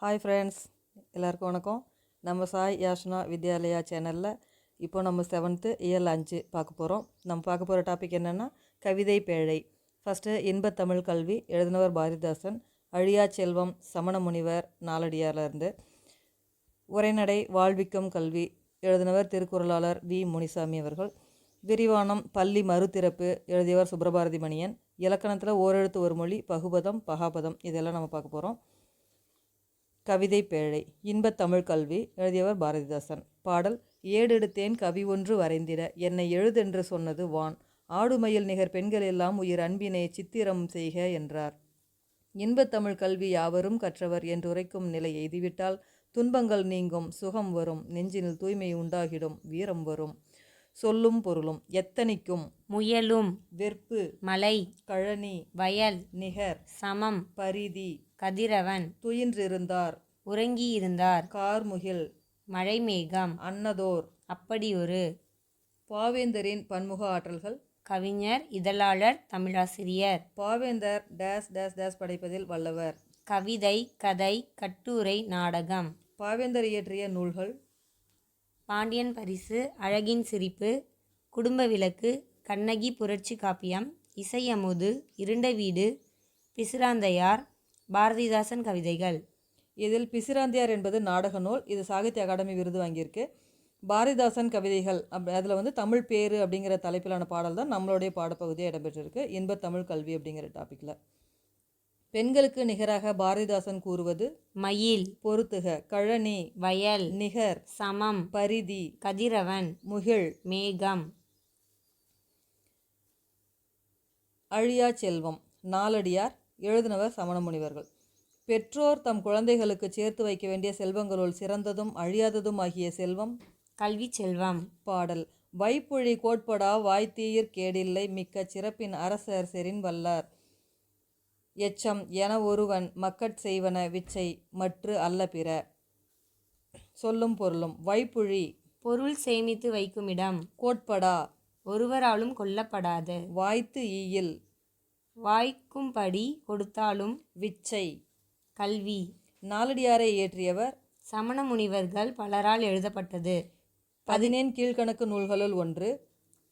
Hi friends, எல்லாருக்கும் வணக்கம். நம்ம சாய் யாஷ்னா வித்யாலயா சேனலில் இப்போ நம்ம 7th இயல் 5 பார்க்க போகிறோம். நம்ம பார்க்க போகிற டாபிக் என்னென்னா கவிதை பேழை. ஃபஸ்ட்டு இன்பத்தமிழ் கல்வி, எழுதினவர் பாரதிதாசன். அழியா செல்வம் சமண முனிவர் நாலடியார்லேருந்து. உரைநடை வாழ்விக்கும் கல்வி, எழுதினவர் திருக்குறளாளர் வி முனிசாமி அவர்கள். விரிவானம் பள்ளி மறுதிறப்பு, எழுதியவர் சுப்ரபாரதி மணியன். இலக்கணத்தில் ஓரெழுத்து ஒரு மொழி, பகுபதம் பகாபதம், இதெல்லாம் நம்ம பார்க்க போகிறோம். கவிதை பேழை, இன்பத்தமிழ் கல்வி, எழுதியவர் பாரதிதாசன். பாடல்: ஏடெடுத்தேன் கவி ஒன்று வரைந்திட, என்னை எழுதென்று சொன்னது வான். ஆடுமயில் நிகர் பெண்கள் எல்லாம் உயிர் அன்பினை சித்திரம் செய்க என்றார். இன்பத்தமிழ் கல்வி யாவரும் கற்றவர் என்று உரைக்கும் நிலை எய்திவிட்டால் துன்பங்கள் நீங்கும், சுகம் வரும், நெஞ்சினில் தூய்மை உண்டாகிடும், வீரம் வரும். சொல்லும் பொருளும்: எத்தனிக்கும், முயலும், வெற்பு, மலை, கழனி, வயல், நிகர், சமம், பரிதி, கதிரவன், துயின்றிருந்தார், உறங்கியிருந்தார், கார்முகில், மழைமேகம், அன்னதோர். அப்படியொரு. பாவேந்தரின் பன்முக ஆற்றல்கள். கவிஞர், இதழாளர், தமிழாசிரியர். பாவேந்தர் டேஸ் டேஸ் டேஸ் படைப்பதில் வல்லவர். கவிதை, கதை, கட்டுரை, நாடகம். பாவேந்தர் இயற்றிய நூல்கள்: பாண்டியன் பரிசு, அழகின் சிரிப்பு, குடும்ப விளக்கு, கண்ணகி புரட்சி காப்பியம், இசையமுது, இருண்ட வீடு, பிசிராந்தையார், பாரதிதாசன் கவிதைகள். இதில் பிசிராந்தையார் என்பது நாடக நூல். இது சாகித்ய அகாடமி விருது வாங்கியிருக்கு. பாரதிதாசன் கவிதைகள் அதில் தமிழ் பேரு அப்படிங்கிற தலைப்பிலான பாடல் தான் நம்மளுடைய பாடப்பகுதியாக இடம்பெற்றிருக்கு. இன்பத்தமிழ் கல்வி அப்படிங்கிற டாப்பிக்கில். பெண்களுக்கு நிகராக பாரதிதாசன் கூறுவது: மயில், பொறுத்துக, கழனி, வயல், நிகர், சமம், பரிதி, கதிரவன், முகில், மேகம். அழியா செல்வம், நாலடியார், எழுதினவர் சமண முனிவர்கள். பெற்றோர் தம் குழந்தைகளுக்கு சேர்த்து வைக்க வேண்டிய செல்வங்களுள் சிறந்ததும் அழியாததும் ஆகிய செல்வம் கல்வி செல்வம். பாடல்: வைப்புழி கோட்படா வாய்த்தீயிற் கேடில்லை, மிக்க சிறப்பின் அரசர் செறின் வல்லார். எச்சம் என ஒருவன் மக்கட் செய்வன விச்சை மற்று அல்ல பிற. சொல்லும் பொருளும்: வைப்புழி பொருள் சேமித்து வைக்குமிடம், கோட்படா ஒருவராலும் கொல்லப்படாத, வாய்த்து ஈயில் வாய்க்கும்படி கொடுத்தாலும் விச்சை. கல்வி. நாலடியாரை இயற்றியவர் சமண முனிவர்கள் பலரால் எழுதப்பட்டது. 14 கீழ்கணக்கு நூல்களுள் ஒன்று.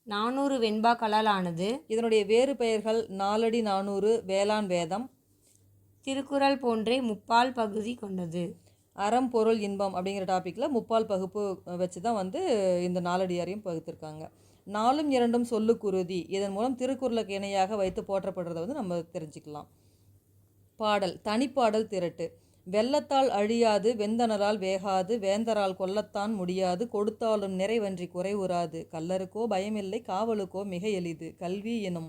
400 வெண்பாக்களால் ஆனது. இதனுடைய வேறு பெயர்கள்: நாலடி 400, வேளாண் வேதம். திருக்குறள் போன்றே முப்பால் பகுதி கொண்டது. அறம் பொருள் இன்பம் அப்படிங்கிற டாப்பிக்கில் முப்பால் பகுப்பு வச்சு தான் இந்த நாலடியாரையும் பகுத்திருக்காங்க. 4ம் 2ம் சொல்லுக்குருதி. இதன் மூலம் திருக்குறளுக்கு இணையாக வைத்து போற்றப்படுறதை நம்ம தெரிஞ்சுக்கலாம். பாடல்: தனிப்பாடல் திரட்டு. வெள்ளத்தால் அழியாது, வெந்தனரால் வேகாது, வேந்தரால் கொல்லத்தான் முடியாது, கொடுத்தாலும் நிறைவன்றி குறைவுறாது, கல்லருக்கோ பயமில்லை, காவலுக்கோ மிக எளிது, கல்வி எனும்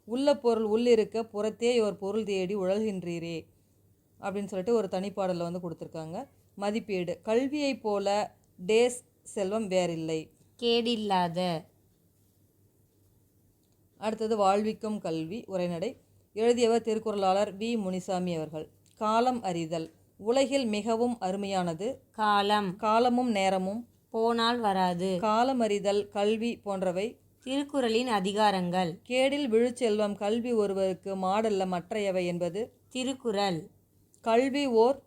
உள்ள பொருள் உள்ளிருக்க புறத்தே ஒரு பொருள் தேடி உழல்கின்றீரே அப்படின்னு சொல்லிட்டு ஒரு தனிப்பாடலில் கொடுத்துருக்காங்க. மதிப்பீடு: கல்வியை போல டேஸ் செல்வம் வேறில்லை, கேடில்லாத. அடுத்தது வாழ்விக்கும் கல்வி, உரைநடை, எழுதியவர் திருக்குறளாளர் வி முனிசாமி அவர்கள். காலம் அறிதல். உலகில் மிகவும் அருமையானது காலம். காலமும் நேரமும் போனால் வராது. காலம் அறிதல், கல்வி போன்றவை திருக்குறளின் அதிகாரங்கள். கேடில் விழுச்செல்வம் கல்வி ஒருவருக்கு மாடல்ல மற்றையவை என்பது திருக்குறள். கல்வி ஓர்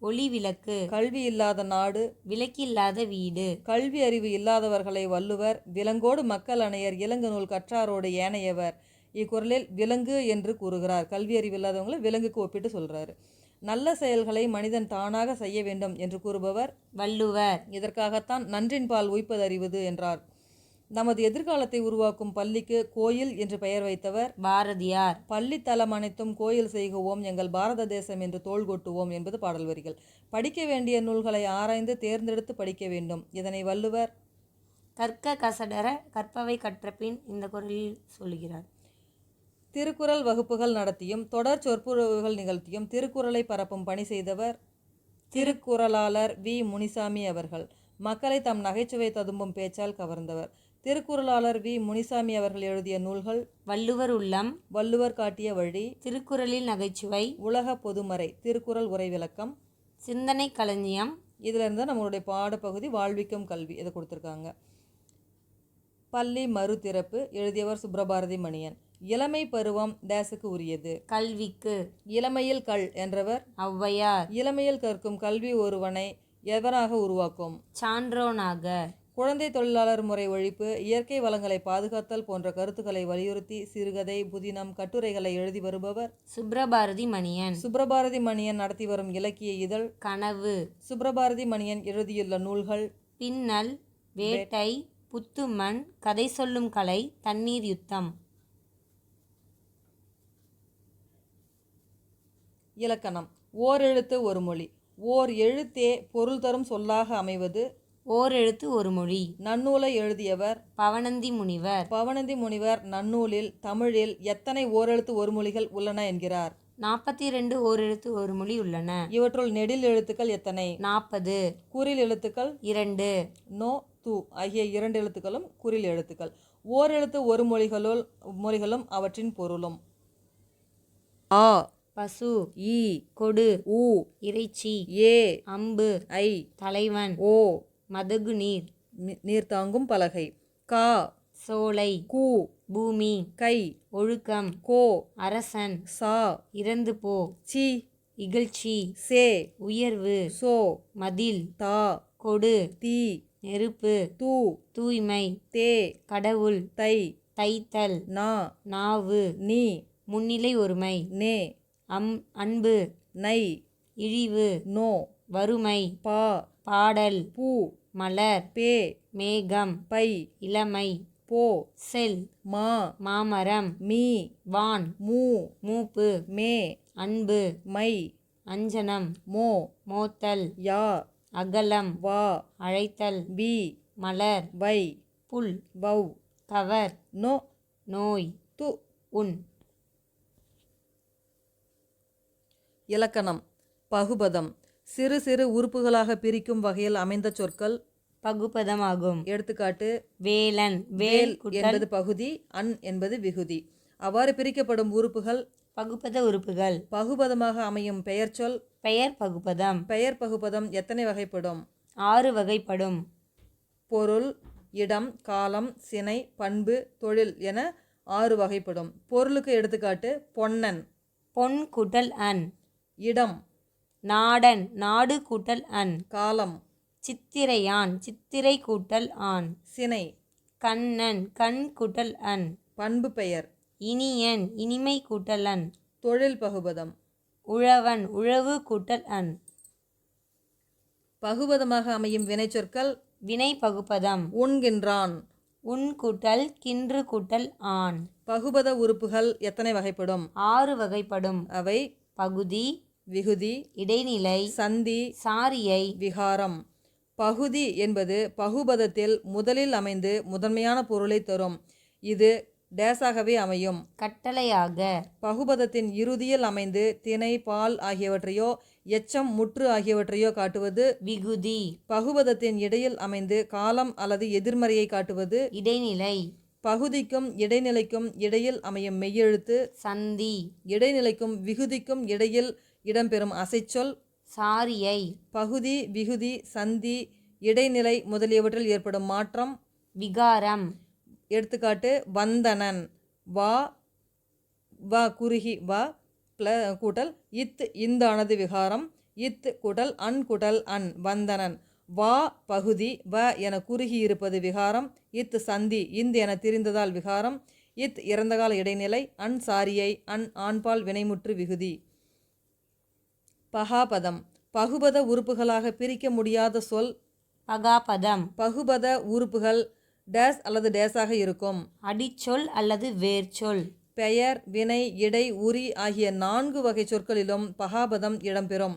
ஒளி விளக்கு. கல்வி இல்லாத நாடு விளக்கில்லாத வீடு. கல்வி அறிவு இல்லாதவர்களை வள்ளுவர் விலங்கோடு மக்கள் அணையர், இலங்கு நூல் கற்றாரோடு ஏனையவர். இக்குறளில் விலங்கு என்று கூறுகிறார். கல்வி அறிவு இல்லாதவங்களை விலங்குக்கு ஒப்பிட்டு சொல்றாரு. நல்ல செயல்களை மனிதன் தானாக செய்ய வேண்டும் என்று கூறுபவர் வள்ளுவர். இதற்காகத்தான் நன்றின்பால் உய்ப்பதறிவது என்றார். நமது எதிர்காலத்தை உருவாக்கும் பள்ளிக்கு கோயில் என்று பெயர் வைத்தவர் பாரதியார். பள்ளி தலம் அனைத்தும் கோயில் செய்குவோம், எங்கள் பாரத தேசம் என்று தோள் கொட்டுவோம் என்பது பாடல் வரிகள். படிக்க வேண்டிய நூல்களை ஆராய்ந்து தேர்ந்தெடுத்து படிக்க வேண்டும். இதனை வள்ளுவர் கற்க கசடர கற்பவை கற்றபின் இந்த குறளில் சொல்கிறார். திருக்குறள் வகுப்புகள் நடத்தியும் தொடர் சொற்பொழிவுகள் நிகழ்த்தியும் திருக்குறளை பரப்பும் பணி செய்தவர் திருக்குறளாளர் வி முனிசாமி அவர்கள். மக்களை தம் நகைச்சுவை ததும்பும் பேச்சால் கவர்ந்தவர். திருக்குறளாளர் வி முனிசாமி அவர்கள் எழுதிய நூல்கள்: வள்ளுவர் உள்ளம், வள்ளுவர் காட்டிய வழி, திருக்குறளில் நகைச்சுவை, உலக பொதுமறை, திருக்குறள் உரை விளக்கம், சிந்தனை களஞ்சியம். இதில் இருந்தால் நம்மளுடைய பாடப்பகுதி வாழ்விக்கும் கல்வி இதை கொடுத்துருக்காங்க. பள்ளி மறுதிறப்பு. எழுதியவர் சுப்ரபாரதி மணியன். இளமை பருவம் டேஸுக்கு உரியது. கல்விக்கு. இளமையில் கல் என்றவர் ஔவையார். இளமையில் கற்கும் கல்வி ஒருவனை எவராக உருவாக்கும்? சான்றோனாக. குழந்தை தொழிலாளர் முறை ஒழிப்பு, இயற்கை வளங்களை பாதுகாத்தல் போன்ற கருத்துக்களை வலியுறுத்தி சிறுகதை, புதினம், கட்டுரைகளை எழுதி வருபவர் சுப்ரபாரதி மணியன். சுப்ரபாரதி மணியன் நடத்தி வரும் இலக்கிய இதழ் கனவு. சுப்ரபாரதி மணியன் எழுதியுள்ள நூல்கள் பின்னல், வேட்டை, புத்துமண், கதை சொல்லும் கலை, தண்ணீர் யுத்தம். இலக்கணம். ஓர் எழுத்து ஒரு மொழி. ஓர் எழுத்தே பொருள் தரும் சொல்லாக அமைவது. ஓர் எழுத்து ஒரு மொழி. நன்னூலை எழுதியவர் பவணந்தி முனிவர். பவணந்தி முனிவர் நன்னூலில் தமிழில் எத்தனை ஓரெழுத்து ஒரு மொழிகள் உள்ளன என்கிறார்? 42 ஓரெழுத்து ஒரு மொழி உள்ளன. இவற்றுள் நெடில் எழுத்துக்கள் எத்தனை? 40. குறில் எழுத்துக்கள் 2. நோ, து ஆகிய 2 எழுத்துக்களும் குறில் எழுத்துக்கள். ஓரெழுத்து ஒரு மொழிகளும் அவற்றின் பொருளும். ஆ, பசு. ஈ, கொடு. ஊ, இறைச்சி. ஏ, அம்பு. ஐ, தலைவன். ஓ, மதகு நீர். நீர் தாங்கும் பலகை. கா, சோலை. கூ, பூமி. கை, ஒழுக்கம். கோ, அரசன். சா, இறந்து போ. சி, இகழ்ச்சி. சே, உயர்வு. சோ, மதில். தா, கொடு. தி, நெருப்பு. து, தூய்மை. தே, கடவுள். தை, தைத்தல். நா, நாவு. நீ, முன்னிலை ஒருமை. நே, அன்பு. நை, இழிவு. நோ, வறுமை. பா, பாடல். பூ, மலர். பே, மேகம். பை, இளமை. போ, செல். மா, மாமரம். மீ, வான். மூ, மூப்பு. மே, அன்பு. மை, அஞ்சனம். மோ, மோத்தல். யா, அகலம். வா, அழைத்தல். பி, மலர். வை, புல். வௌ, கவர். நோ, நோய். து. உன். இலக்கணம். பகுபதம். சிறு சிறு உறுப்புகளாக பிரிக்கும் வகையில் அமைந்த சொற்கள் பகுபதமாகும். எடுத்துக்காட்டு: வேலன். வேல் குட்டல் என்பது பகுதி, அன் என்பது விகுதி. அவ்வாறு பிரிக்கப்படும் உறுப்புகள் பகுபத உறுப்புகள். பகுபதமாக அமையும் பெயர்ச்சொல் பெயர் பகுபதம். பெயர் பகுபதம் எத்தனை வகைப்படும்? 6 வகைப்படும். பொருள், இடம், காலம், சினை, பண்பு, தொழில் என 6 வகைப்படும். பொருளுக்கு எடுத்துக்காட்டு: பொன்னன். பொன் கூட்டல் அன். இடம். நாடன். நாடு கூட்டல் அன். காலம். சித்திரையான். சித்திரை கூட்டல் ஆன். சினை. கண்ணன். கண் கூட்டல் அன். பண்பு பெயர். இனியன். இனிமை கூட்டல் அன். தொழில் பகுபதம். உழவன். உழவு கூட்டல் அன். பகுபதமாக அமையும் வினைச்சொற்கள் வினை பகுபதம். உண்கின்றான். உன் கூட்டல் கின்று கூட்டல் ஆன். பகுபத உறுப்புகள் எத்தனை வகைப்படும்? 6 வகைப்படும். அவை: பகுதி, விகுதி, இடைநிலை, சந்தி, சாரியை, விகாரம். பகுதி என்பது பகுபதத்தில் முதலில் அமைந்து முதன்மையான பொருளை தரும். இது டேஸாகவே அமையும். கட்டளையாக. பகுபதத்தின் இறுதியில் அமைந்து திணை, பால் ஆகியவற்றையோ எச்சம், முற்று ஆகியவற்றையோ காட்டுவது விகுதி. பகுபதத்தின் இடையில் அமைந்து காலம் அல்லது எதிர்மறையை காட்டுவது இடைநிலை. பகுதிக்கும் இடைநிலைக்கும் இடையில் அமையும் மெய்யெழுத்து சந்தி. இடைநிலைக்கும் விகுதிக்கும் இடையில் இடம்பெறும் அசைச்சொல் சாரியை. பகுதி, விகுதி, சந்தி, இடைநிலை முதலியவற்றில் ஏற்படும் மாற்றம் விகாரம். எடுத்துக்காட்டு: வந்தனன். வா, வா குறுகி வா கூட்டல் இத் இந்தானது விகாரம். இத் கூட்டல் அன் கூட்டல் அன். வந்தனன். வா பகுதி, வ என குறுகி இருப்பது விகாரம். இத் சந்தி, இந்து என திரிந்ததால் விகாரம். இத் இறந்தகால இடைநிலை. அன் சாரியை. அன் ஆண்பால் வினைமுற்று விகுதி. பகாபதம். பகுபத உறுப்புகளாக பிரிக்க முடியாத சொல் பகாபதம். பகுபத உறுப்புகள் டேஸ் அல்லது டேஸாக இருக்கும். அடிச்சொல் அல்லது வேர்ச்சொல். பெயர், வினை, இடை, உரி ஆகிய 4 வகை சொற்களிலும் பகாபதம் இடம்பெறும்.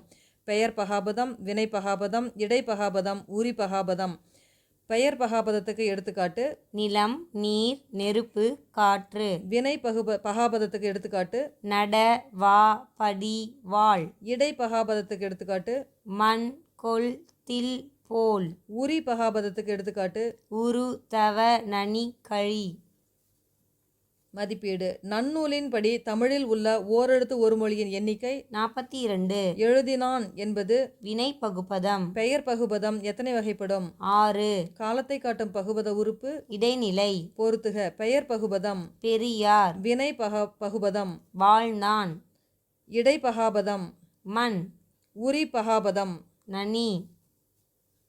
பெயர் பகாபதம், வினை பகாபதம், இடை பகாபதம், உரி பகாபதம். பெயர் பகாபதத்துக்கு எடுத்துக்காட்டு: நிலம், நீர், நெருப்பு, காற்று. வினை பகாபதத்துக்கு எடுத்துக்காட்டு: நட, வா, படி, வாழ். இடை பகாபதத்துக்கு எடுத்துக்காட்டு: மண், கொள், தில், போல். உரி பகாபதத்துக்கு எடுத்துக்காட்டு: உரு, தவ, நனி, கழி. மதிப்பீடு. நன்னூலின்படி தமிழில் உள்ள ஓரெழுத்து ஒரு மொழியின் எண்ணிக்கை 42. எழுதினான் என்பது வினை பகுபதம். பெயர் பகுபதம் எத்தனை வகைப்படும்? 6. காலத்தை காட்டும் பகுபத உறுப்பு இடைநிலை. பொறுத்துக. பெயர் பகுபதம். பெரியார். வினை பகுபதம். வாழ்ந்தான். இடைப்பகாபதம். மண். உரி பகாபதம். நனி.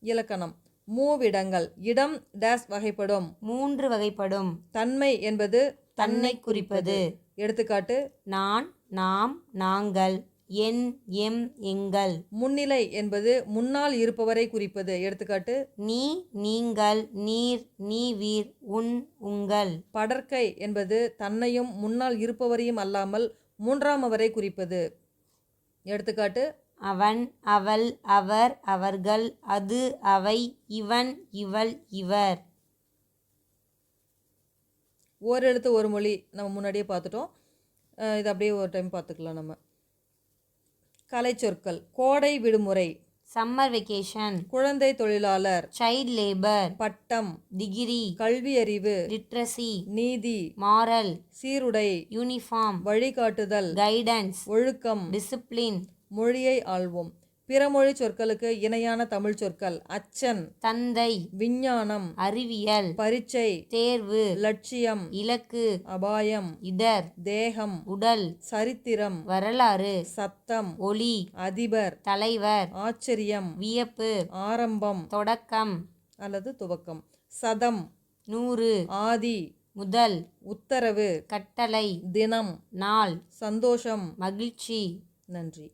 இலக்கணம். மூவிடங்கள். இடம் டேஸ் வகைப்படும். 3 வகைப்படும். தன்மை என்பது தன்னை குறிப்பது. எடுத்துக்காட்டு: நான், நாம், நாங்கள், என், எம், எங்கள். முன்னிலை என்பது முன்னால் இருப்பவரை குறிப்பது. எடுத்துக்காட்டு: நீ, நீங்கள், நீர், நீவீர், உன், உங்கள். படர்க்கை என்பது தன்னையும் முன்னால் இருப்பவரையும் அல்லாமல் மூன்றாமவரை குறிப்பது. எடுத்துக்காட்டு: அவன், அவள், அவர், அவர்கள், அது, அவை, இவன், இவள், இவர். ஓரெழுத்து ஒரு மொழி நம்ம முன்னாடியே பார்த்துட்டோம். இது அப்படியே ஒரு டைம் பார்த்துக்கலாம் நம்ம. கலைச்சொற்கள். கோடை விடுமுறை. Summer vacation. குழந்தை தொழிலாளர். Child labour. பட்டம். டிகிரி. கல்வியறிவு. லிட்ரஸி. நீதி. மாரல். சீருடை. யூனிஃபார்ம். வழிகாட்டுதல். கைடன்ஸ். ஒழுக்கம். டிசிப்ளின். மொழியை ஆள்வோம். பிறமொழி சொற்களுக்கு இணையான தமிழ் சொற்கள். அச்சன். தந்தை. விஞ்ஞானம். அறிவியல். பரீட்சை. தேர்வு. லட்சியம். இலக்கு. அபாயம். இடர். தேகம். உடல். சரித்திரம். வரலாறு. சத்தம். ஒளி. அதிபர். தலைவர். ஆச்சரியம். வியப்பு. ஆரம்பம் தொடக்கம் அல்லது துவக்கம். சதம். 100. ஆதி. முதல். உத்தரவு. கட்டளை. தினம். நாள். சந்தோஷம். மகிழ்ச்சி. நன்றி.